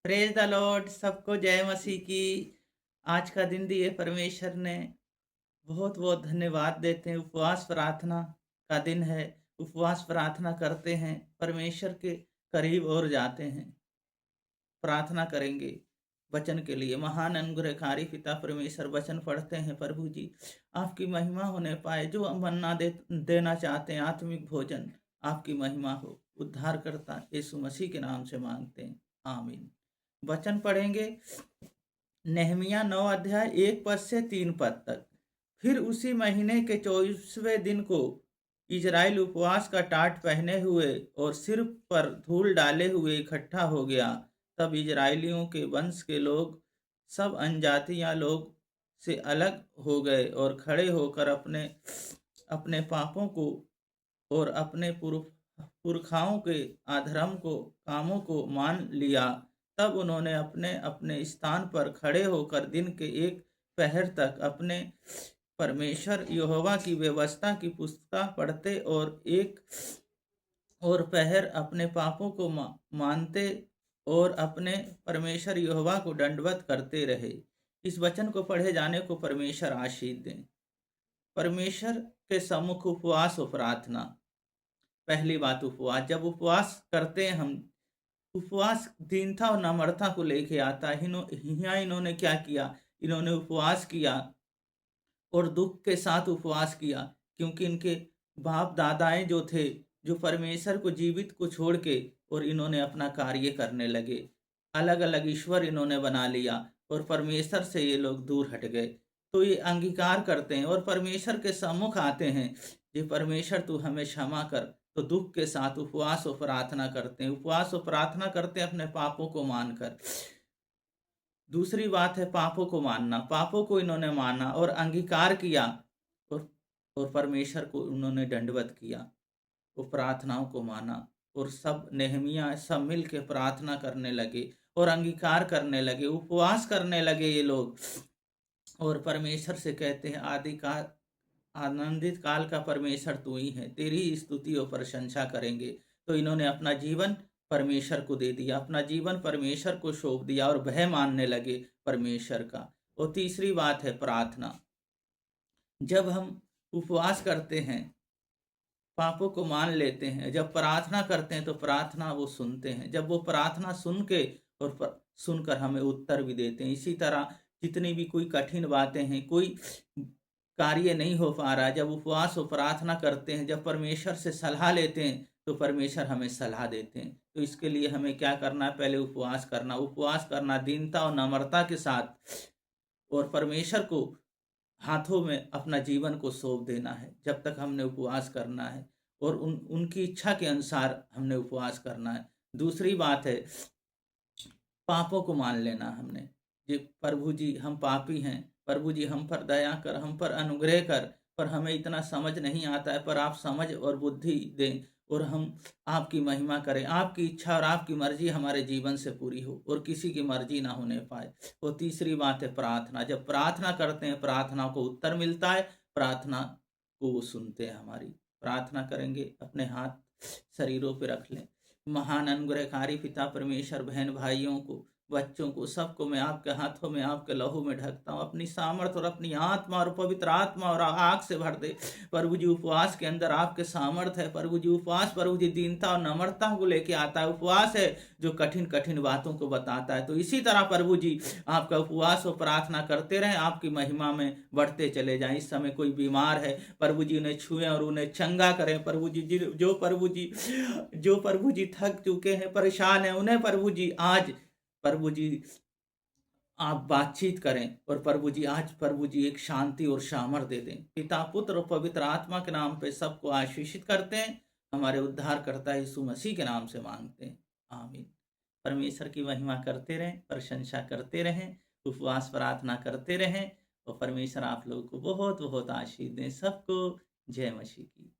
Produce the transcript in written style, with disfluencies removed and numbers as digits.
Praise the Lord. सबको जय मसीह की। आज का दिन दिए परमेश्वर ने, बहुत बहुत धन्यवाद देते हैं। उपवास प्रार्थना का दिन है। उपवास प्रार्थना करते हैं, परमेश्वर के करीब और जाते हैं। प्रार्थना करेंगे वचन के लिए। महान अनुग्रहकारी पिता परमेश्वर, वचन पढ़ते हैं प्रभु जी, आपकी महिमा होने पाए। जो मन्ना देना चाहते हैं, आत्मिक भोजन, आपकी महिमा हो। उद्धार करता यीशु मसीह के नाम से मांगते हैं, आमीन। वचन पढ़ेंगे नेहमिया 9 अध्याय 1 पद से 3 पद तक। फिर उसी महीने के 24वें दिन को इजराइल उपवास का टाट पहने हुए और सिर पर धूल डाले हुए इकट्ठा हो गया। तब इजराइलियों के वंश के लोग सब अनजातियां लोग से अलग हो गए और खड़े होकर अपने अपने पापों को और अपने पुरखाओं के अधर्म को कामों को मान लिया। तब उन्होंने अपने अपने स्थान पर खड़े होकर दिन के एक पहर तक अपने परमेश्वर यहोवा की व्यवस्था की पुस्तक पढ़ते और एक और पहर अपने पापों को मानते और अपने परमेश्वर यहोवा को दंडवत करते रहे। इस वचन को पढ़े जाने को परमेश्वर आशीष दें। परमेश्वर के सम्मुख उपवास और प्रार्थना। पहली बात, उपवास। जब उपवास करते हैं हम, उपवास दीनता और नम्रता को लेके आता है। यहाँ इन्होंने क्या किया? इन्होंने उपवास किया और दुख के साथ उपवास किया, क्योंकि इनके बाप दादाएं जो थे, जो परमेश्वर को जीवित को छोड़ के और इन्होंने अपना कार्य करने लगे। अलग अलग ईश्वर इन्होंने बना लिया और परमेश्वर से ये लोग दूर हट गए। तो ये अंगीकार करते हैं और परमेश्वर के सम्मुख आते हैं, ये परमेश्वर तू हमें क्षमा कर। तो दुख के साथ उपवास और प्रार्थना करते हैं। उपवास और प्रार्थना करते हैं अपने पापों को मानकर। दूसरी बात है पापों को मानना। पापों को इन्होंने माना और अंगीकार किया और परमेश्वर को उन्होंने दंडवत किया। वो प्रार्थनाओं को माना और सब नेहमिया सब मिल के प्रार्थना करने लगे और अंगीकार करने लगे, उपवास करने लगे ये लोग। और परमेश्वर से कहते हैं, आदि का आनंदित काल का परमेश्वर तू ही है, तेरी ही स्तुति और प्रशंसा करेंगे। तो इन्होंने अपना जीवन परमेश्वर को दे दिया, अपना जीवन परमेश्वर को सौंप दिया और भय मानने लगे परमेश्वर का। और तीसरी बात है प्रार्थना। जब हम उपवास करते हैं, पापों को मान लेते हैं, जब प्रार्थना करते हैं तो प्रार्थना वो सुनते हैं। जब वो प्रार्थना सुन के और सुनकर हमें उत्तर भी देते हैं। इसी तरह जितनी भी कोई कठिन बातें हैं, कोई कार्य नहीं हो पा रहा, जब उपवास और प्रार्थना करते हैं, जब परमेश्वर से सलाह लेते हैं, तो परमेश्वर हमें सलाह देते हैं। तो इसके लिए हमें क्या करना है? पहले उपवास करना। उपवास करना दीनता और नम्रता के साथ और परमेश्वर को हाथों में अपना जीवन को सौंप देना है। जब तक हमने उपवास करना है और उनकी इच्छा के अनुसार हमने उपवास करना है। दूसरी बात है पापों को मान लेना हमने। जी प्रभु जी, हम पापी हैं, प्रभु जी हम पर दया कर, हम पर अनुग्रह कर, पर हमें इतना समझ नहीं आता है, पर आप समझ और बुद्धि दें और हम आपकी महिमा करें। आपकी इच्छा और आपकी मर्जी हमारे जीवन से पूरी हो और किसी की मर्जी ना होने पाए। और तीसरी बात है प्रार्थना। जब प्रार्थना करते हैं, प्रार्थना को उत्तर मिलता है, प्रार्थना को वो सुनते हैं हमारी। प्रार्थना करेंगे, अपने हाथ शरीरों पे रख लें। महान अनुग्रहकारी पिता परमेश्वर, बहन भाइयों को, बच्चों को, सबको मैं आपके हाथों में, आपके लहू में ढकता हूँ। अपनी सामर्थ और अपनी आत्मा और पवित्र आत्मा और आग से भर दे प्रभु जी। उपवास के अंदर आपके सामर्थ है प्रभु जी। उपवास प्रभु जी दीनता और नम्रता को लेके आता है। उपवास है जो कठिन कठिन बातों को बताता है। तो इसी तरह प्रभु जी आपका उपवास और प्रार्थना करते रहें, आपकी महिमा में बढ़ते चले जाएं। इस समय कोई बीमार है, प्रभु जी उन्हें छुएं और उन्हें चंगा करें प्रभु जी। जो प्रभु जी थक चुके हैं, परेशान हैं, उन्हें प्रभु जी आज प्रभु जी आप बातचीत करें और प्रभु जी आज प्रभु जी एक शांति और सामर्थ दे दें। पिता, पुत्र और पवित्र आत्मा के नाम पे सबको आशीषित करते हैं। हमारे उद्धार करता यीशु मसीह के नाम से मांगते हैं, आमीन। परमेश्वर की महिमा करते रहें, प्रशंसा करते रहें, उपवास प्रार्थना करते रहें और परमेश्वर आप लोगों को बहुत बहुत आशीष दें। सबको जय मसीह की।